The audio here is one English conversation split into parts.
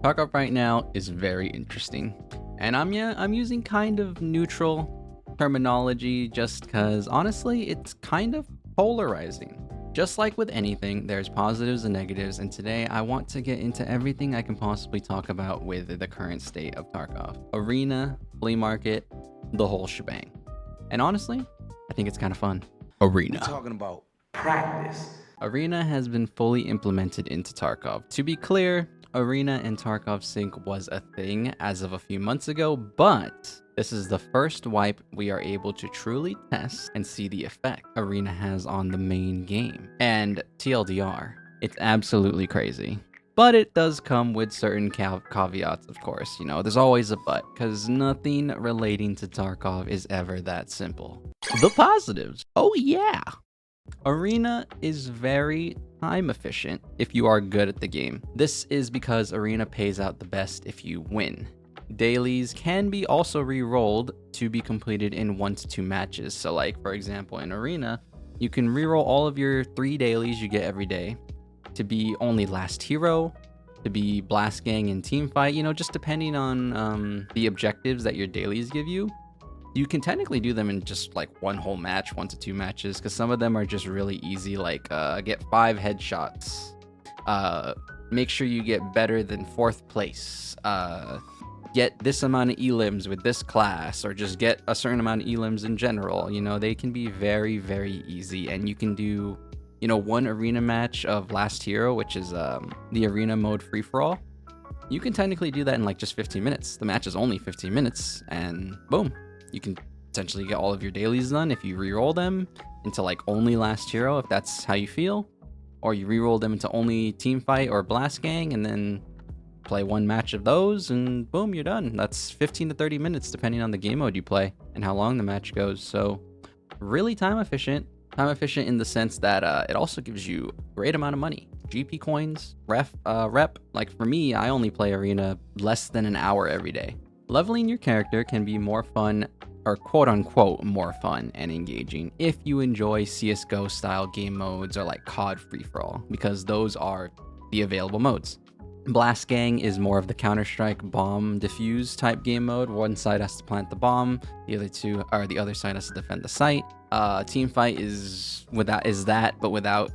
Tarkov right now is very interesting, and I'm using kind of neutral terminology just because honestly it's kind of polarizing. Just like with anything, there's positives and negatives, and today I want to get into everything I can possibly talk about with the current state of Tarkov. Arena, Flea Market, the whole shebang. And honestly, I think it's kind of fun. Arena. We're talking about practice. Arena has been fully implemented into Tarkov. To be clear, Arena and Tarkov Sync was a thing as of a few months ago, but this is the first wipe we are able to truly test and see the effect Arena has on the main game. And TLDR, it's absolutely crazy. But it does come with certain caveats, of course. You know, there's always a but, because nothing relating to Tarkov is ever that simple. The positives. Oh yeah! Arena is very time efficient if you are good at the game. This is because Arena pays out the best if you win. Dailies can be also re-rolled to be completed in 1 to 2 matches. So like, for example, in Arena, you can re-roll all of your 3 dailies you get every day to be only Last Hero, to be Blast Gang and Team Fight, you know, just depending on the objectives that your dailies give you. You can technically do them in just like one whole match, 1 to 2 matches, because some of them are just really easy, like get 5 headshots, make sure you get better than 4th place, get this amount of elims with this class, or just get a certain amount of elims in general. You know, they can be very, very easy, and you can do, you know, one arena match of Last Hero, which is the arena mode free-for-all. You can technically do that in like just 15 minutes. The match is only 15 minutes, and boom. You can essentially get all of your dailies done if you reroll them into like only Last Hero, if that's how you feel, or you reroll them into only Team Fight or Blast Gang, and then play one match of those, and boom, you're done. That's 15 to 30 minutes depending on the game mode you play and how long the match goes. So really time efficient in the sense that it also gives you a great amount of money. GP coins, rep. Like for me, I only play Arena less than an hour every day. Leveling your character can be more fun, or quote-unquote more fun and engaging, if you enjoy CSGO style game modes or like COD free-for-all, because those are the available modes. Blast Gang is more of the Counter-Strike bomb defuse type game mode. One side has to plant the bomb, the other side has to defend the site. Team Fight is that, but without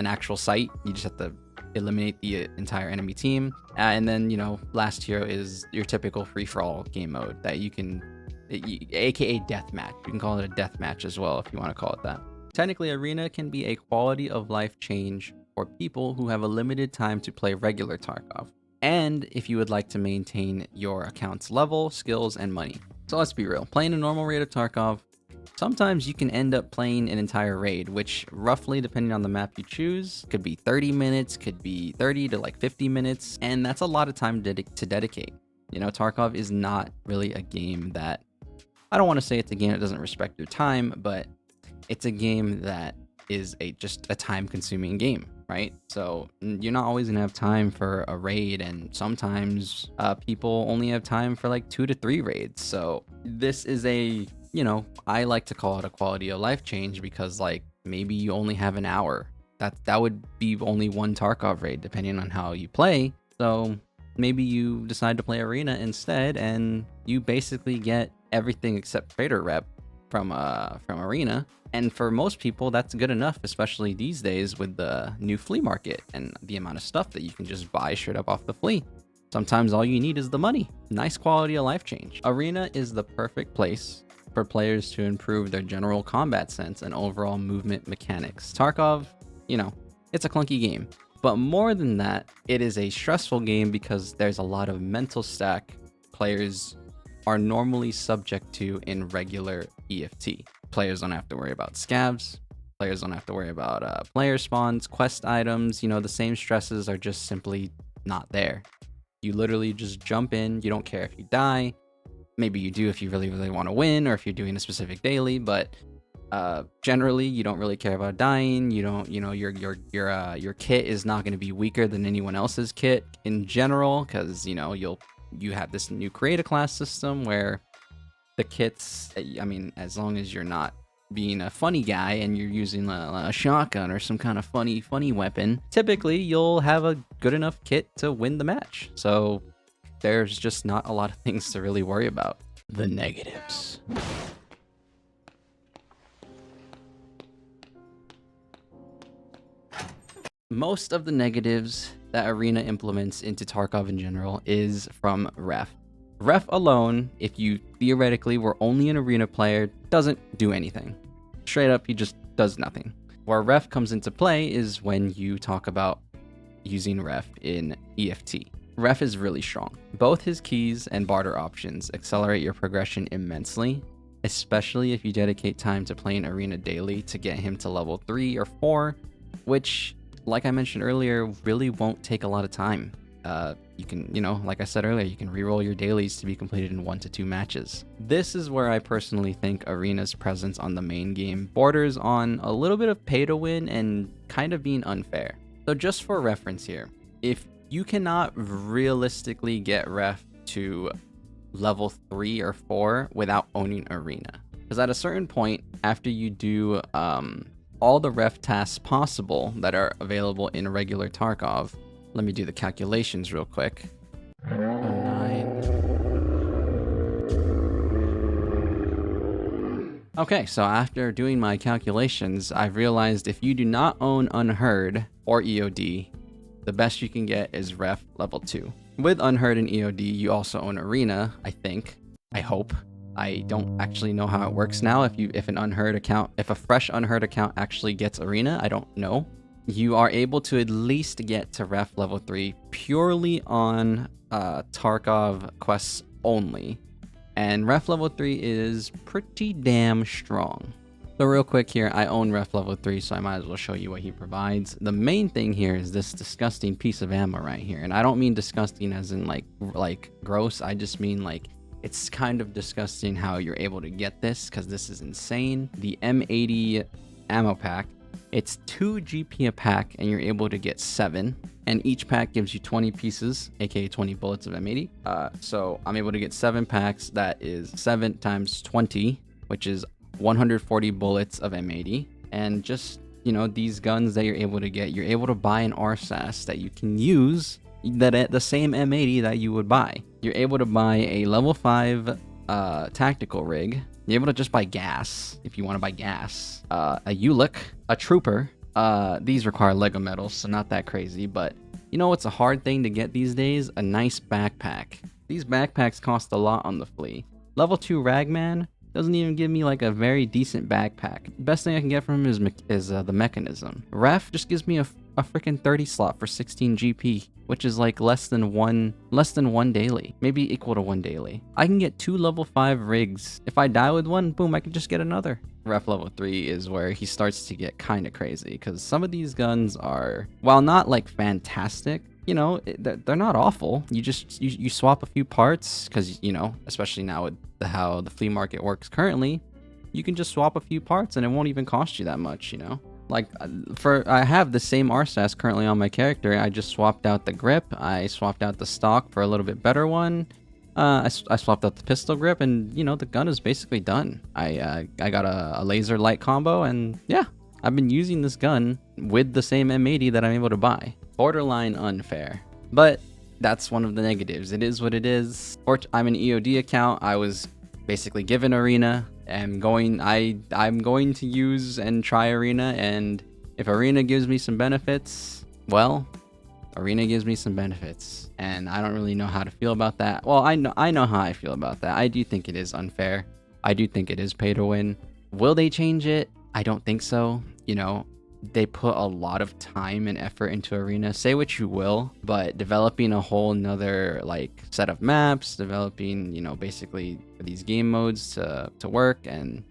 an actual site. You just have to eliminate the entire enemy team. And then, you know, Last Hero is your typical free-for-all game mode that you can, aka deathmatch. You can call it a deathmatch as well if you want to call it that. Technically, Arena can be a quality of life change for people who have a limited time to play regular Tarkov, and if you would like to maintain your account's level, skills, and money. So let's be real, playing a normal raid of Tarkov, sometimes you can end up playing an entire raid, which roughly, depending on the map you choose, could be 30 minutes, could be 30 to like 50 minutes, and that's a lot of time to dedicate. You know, Tarkov is not really a game that, I don't want to say it's a game that doesn't respect your time, but it's a game that is just a time-consuming game, right? So you're not always gonna have time for a raid, and sometimes people only have time for like 2 to 3 raids. So this is a, you know, I like to call it a quality of life change, because like maybe you only have an hour. That would be only one Tarkov raid depending on how you play. So maybe you decide to play Arena instead, and you basically get everything except Trader Rep from Arena. And for most people, that's good enough, especially these days with the new Flea Market and the amount of stuff that you can just buy straight up off the flea. Sometimes all you need is the money. Nice quality of life change. Arena is the perfect place for players to improve their general combat sense and overall movement mechanics. Tarkov, you know, it's a clunky game. But more than that, it is a stressful game because there's a lot of mental stack players are normally subject to in regular EFT. Players don't have to worry about scavs. Players don't have to worry about player spawns, quest items. You know, the same stresses are just simply not there. You literally just jump in. You don't care if you die. Maybe you do if you really, really want to win, or if you're doing a specific daily, but generally you don't really care about dying. You don't, you know, your kit is not going to be weaker than anyone else's kit in general, because, you know, you have this new create a class system where the kits, I mean, as long as you're not being a funny guy and you're using a shotgun or some kind of funny weapon, typically you'll have a good enough kit to win the match. So there's just not a lot of things to really worry about. The negatives. Most of the negatives that Arena implements into Tarkov in general is from Ref. Ref alone, if you theoretically were only an Arena player, doesn't do anything. Straight up, he just does nothing. Where Ref comes into play is when you talk about using Ref in EFT. Ref is really strong. Both his keys and barter options accelerate your progression immensely, especially if you dedicate time to playing Arena daily to get him to level 3 or 4, which, like I mentioned earlier, really won't take a lot of time. You can, like I said earlier, you can reroll your dailies to be completed in 1 to 2 matches. This is where I personally think Arena's presence on the main game borders on a little bit of pay to win and kind of being unfair. So just for reference here, if you cannot realistically get Ref to level 3 or 4 without owning Arena, because at a certain point, after you do all the Ref tasks possible that are available in regular Tarkov, let me do the calculations real quick. 9. Okay, so after doing my calculations, I've realized if you do not own Unheard or EOD, the best you can get is Ref level 2. With Unheard and EOD, you also own Arena, I think. I hope. I don't actually know how it works now. If a fresh Unheard account actually gets Arena, I don't know. You are able to at least get to Ref level 3 purely on Tarkov quests only. And Ref level 3 is pretty damn strong. So real quick here, I own Ref level 3, so I might as well show you what he provides. The main thing here is this disgusting piece of ammo right here. And I don't mean disgusting as in like gross. I just mean like it's kind of disgusting how you're able to get this, because this is insane. The M80 ammo pack, it's 2 GP a pack, and you're able to get 7. And each pack gives you 20 pieces, aka 20 bullets of M80. So I'm able to get 7 packs. That is 7 times 20, which is 140 bullets of M80. And just, these guns that you're able to get, you're able to buy an RSAS that you can use that the same M80 that you would buy. You're able to buy a level 5 tactical rig. You're able to just buy gas if you want to buy gas. A Ulick, a Trooper. These require Lego medals, so not that crazy. But you know what's a hard thing to get these days? A nice backpack. These backpacks cost a lot on the Flea. Level 2 Ragman doesn't even give me like a very decent backpack. Best thing I can get from him is the mechanism. Ref just gives me a freaking 30 slot for 16 GP, which is like less than one daily, maybe equal to 1 daily. I can get 2 level 5 rigs. If I die with one, boom, I can just get another. Ref level 3 is where he starts to get kind of crazy, because some of these guns are, while not like fantastic, they're not awful. You swap a few parts, because especially now with how the flea market works currently, you can just swap a few parts and it won't even cost you that much. Like I have the same RSAS currently on my character. I just swapped out the grip. I swapped out the stock for a little bit better one. I swapped out the pistol grip, and the gun is basically done. I got a laser light combo, and yeah, I've been using this gun with the same M80 that I'm able to buy. Borderline unfair, but that's one of the negatives. It is what it is. I'm an EOD account. I was basically given Arena. I'm going to use and try Arena, and if Arena gives me some benefits, well, Arena gives me some benefits, and I don't really know how to feel about that. Well, I know how I feel about that. I do think it is unfair. I do think it is pay to win. Will they change it? I don't think so. They put a lot of time and effort into Arena. Say what you will, but developing a whole nother set of maps, developing basically these game modes to work, and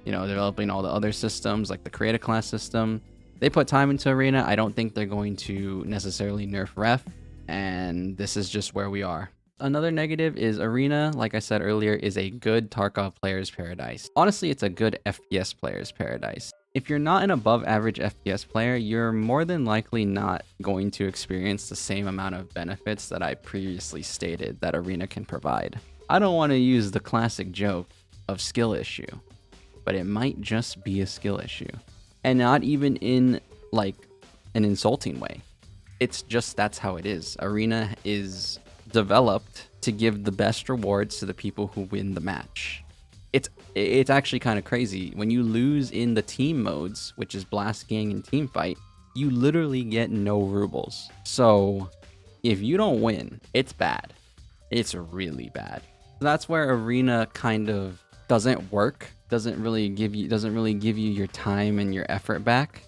developing all the other systems like the create a class system. They put time into Arena. I don't think they're going to necessarily nerf Ref, and this is just where we are. Another negative is Arena, like I said earlier, is a good Tarkov player's paradise. Honestly, it's a good FPS player's paradise. If you're not an above average FPS player, you're more than likely not going to experience the same amount of benefits that I previously stated that Arena can provide. I don't want to use the classic joke of skill issue, but it might just be a skill issue. And not even in an insulting way. It's just that's how it is. Arena is developed to give the best rewards to the people who win the match. It's actually kind of crazy. When you lose in the team modes, which is Blast Gang and Team Fight, you literally get no rubles. So if you don't win, it's bad. It's really bad. That's where Arena kind of doesn't work. Doesn't really give you your time and your effort back,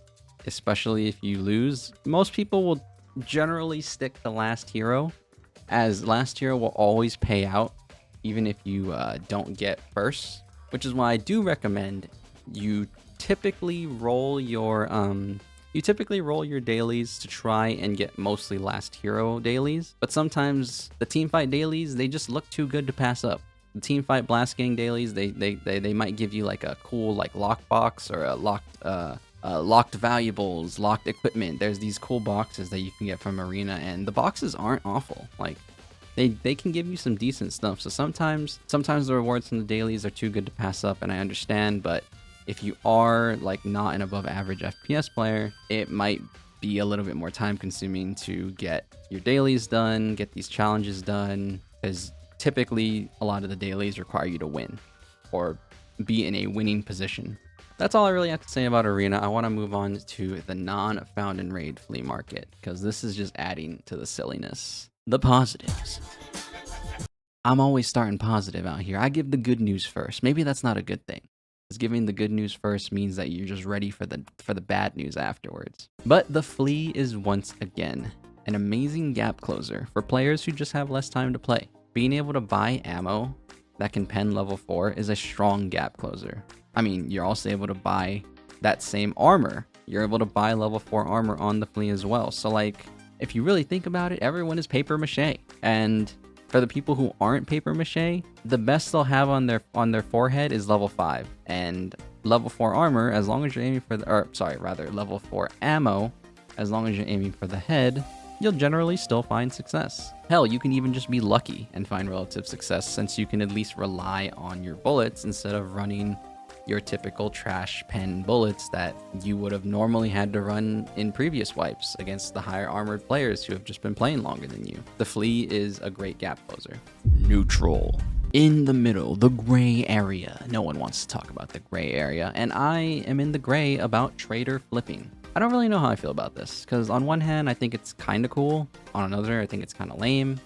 especially if you lose. Most people will generally stick to last hero, as last hero will always pay out even if you don't get first, which is why I do recommend you typically roll your dailies to try and get mostly last hero dailies. But sometimes the team fight dailies, they just look too good to pass up. The team fight Blast Gang dailies, they might give you like a cool like lockbox or a locked valuables, locked equipment. There's these cool boxes that you can get from Arena, and the boxes aren't awful. Like they can give you some decent stuff. So sometimes the rewards from the dailies are too good to pass up, and I understand, but if you are like not an above average FPS player, it might be a little bit more time consuming to get your dailies done, get these challenges done, because typically a lot of the dailies require you to win or be in a winning position. That's all I really have to say about Arena. I want to move on to the non-found and raid flea market, because this is just adding to the silliness. The positives. I'm always starting positive out here. I give the good news first. Maybe that's not a good thing, because giving the good news first means that you're just ready for the bad news afterwards. But the Flea is once again an amazing gap closer for players who just have less time to play. Being able to buy ammo that can pen level 4 is a strong gap closer. I mean, you're also able to buy that same armor. You're able to buy level 4 armor on the Flea as well. So like, if you really think about it, everyone is paper mache. And for the people who aren't paper mache, the best they'll have on their forehead is level 5. And level 4 armor, as long as you're aiming for level 4 ammo, as long as you're aiming for the head, you'll generally still find success. Hell, you can even just be lucky and find relative success, since you can at least rely on your bullets instead of running your typical trash pen bullets that you would have normally had to run in previous wipes against the higher armored players who have just been playing longer than you. The Flea is a great gap closer. Neutral. In the middle, the gray area. No one wants to talk about the gray area, and I am in the gray about trader flipping. I don't really know how I feel about this, because on one hand, I think it's kind of cool. On another, I think it's kind of lame.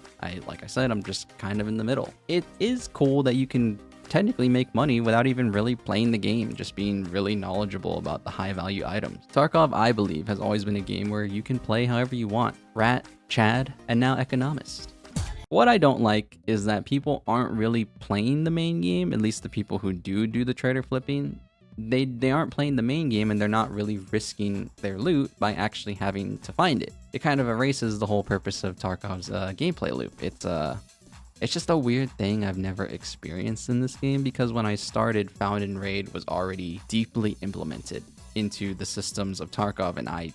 Like I said, I'm just kind of in the middle. It is cool that you can technically make money without even really playing the game, just being really knowledgeable about the high value items. Tarkov, I believe, has always been a game where you can play however you want. Rat, Chad, and now Economist. What I don't like is that people aren't really playing the main game, at least the people who do the trader flipping. They aren't playing the main game, and they're not really risking their loot by actually having to find it. It kind of erases the whole purpose of Tarkov's gameplay loop. It's just a weird thing I've never experienced in this game, because when I started, Found and Raid was already deeply implemented into the systems of Tarkov, and I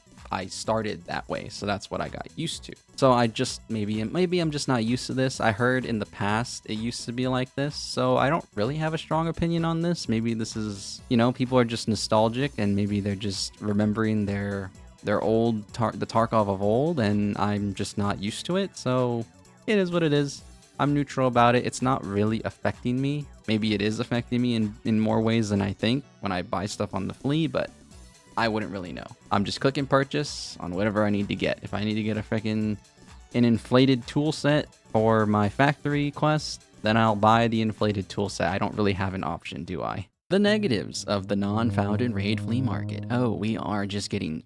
started that way, so that's what I got used to. So I just, maybe I'm just not used to this. I heard in the past it used to be like this, so I don't really have a strong opinion on this. Maybe this is, people are just nostalgic, and maybe they're just remembering their old the Tarkov of old, and I'm just not used to it, so it is what it is. I'm neutral about it. It's not really affecting me. Maybe it is affecting me in more ways than I think when I buy stuff on the Flea, but I wouldn't really know. I'm just clicking purchase on whatever I need to get. If I need to get an inflated tool set for my factory quest, then I'll buy the inflated tool set. I don't really have an option, do I? The negatives of the non-found and raid flea market. Oh, we are just getting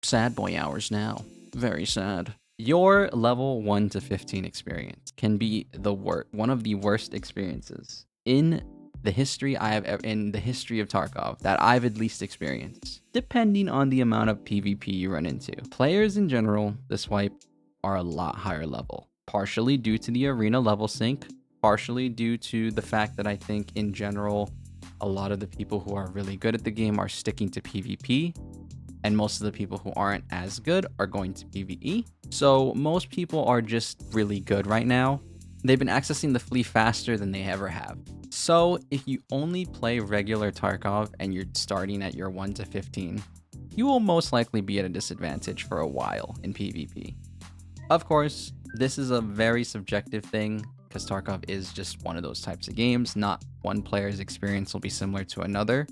sad boy hours now. Very sad. Your level 1 to 15 experience can be one of the worst experiences in the history of Tarkov that I've at least experienced, depending on the amount of PvP you run into. Players in general, this wipe, are a lot higher level, partially due to the arena level sync, partially due to the fact that I think in general, a lot of the people who are really good at the game are sticking to PvP, and most of the people who aren't as good are going to PvE. So most people are just really good right now. They've been accessing the Flea faster than they ever have. So if you only play regular Tarkov and you're starting at your 1 to 15, you will most likely be at a disadvantage for a while in PvP. Of course, this is a very subjective thing because Tarkov is just one of those types of games. Not one player's experience will be similar to another.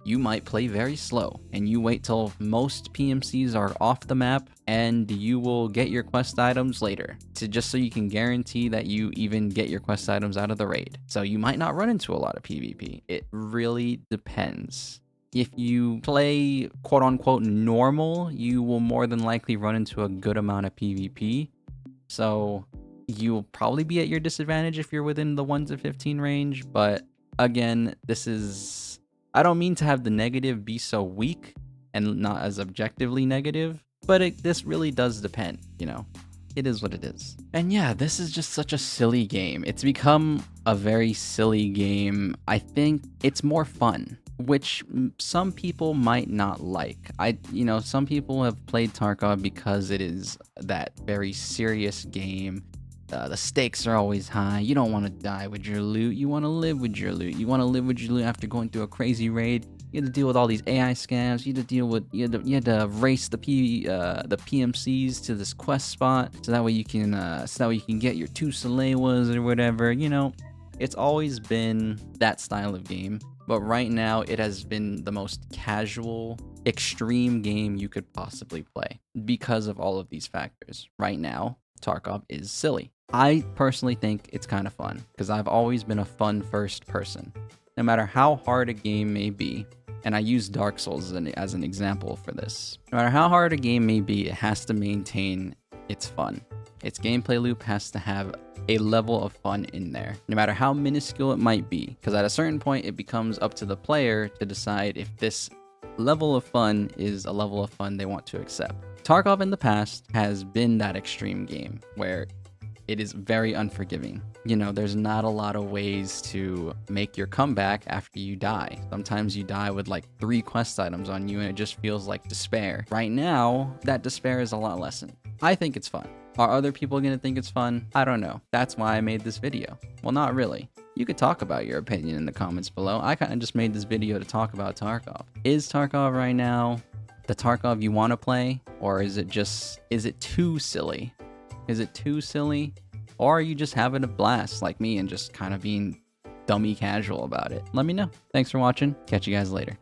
You might play very slow and you wait till most PMCs are off the map and you will get your quest items later just so you can guarantee that you even get your quest items out of the raid. So you might not run into a lot of PvP. It really depends. If you play quote unquote normal, you will more than likely run into a good amount of PvP. So you'll probably be at your disadvantage if you're within the 1 to 15 range. But again, I don't mean to have the negative be so weak and not as objectively negative, but this really does depend, you know? It is what it is. And yeah, this is just such a silly game. It's become a very silly game. I think it's more fun, which some people might not like. Some people have played Tarkov because it is that very serious game. The stakes are always high. You don't want to die with your loot. You want to live with your loot. You want to live with your loot after going through a crazy raid. You had to deal with all these AI scams. You had to race the PMCs to this quest spot so that way you can get your 2 Salewas or whatever. You know, it's always been that style of game. But right now, it has been the most casual, extreme game you could possibly play because of all of these factors. Right now, Tarkov is silly. I personally think it's kind of fun because I've always been a fun first person. No matter how hard a game may be, and I use Dark Souls as an example for this. No matter how hard a game may be, it has to maintain its fun. Its gameplay loop has to have a level of fun in there, no matter how minuscule it might be, because at a certain point, it becomes up to the player to decide if this level of fun is a level of fun they want to accept. Tarkov in the past has been that extreme game where it is very unforgiving. You know, there's not a lot of ways to make your comeback after you die. Sometimes you die with like 3 quest items on you and it just feels like despair. Right now, that despair is a lot lessened. I think it's fun. Are other people gonna think it's fun? I don't know. That's why I made this video. Well, not really. You could talk about your opinion in the comments below. I kind of just made this video to talk about Tarkov. Is Tarkov right now the Tarkov you want to play? Or is it too silly? Is it too silly? Or are you just having a blast like me and just kind of being dummy casual about it? Let me know. Thanks for watching. Catch you guys later.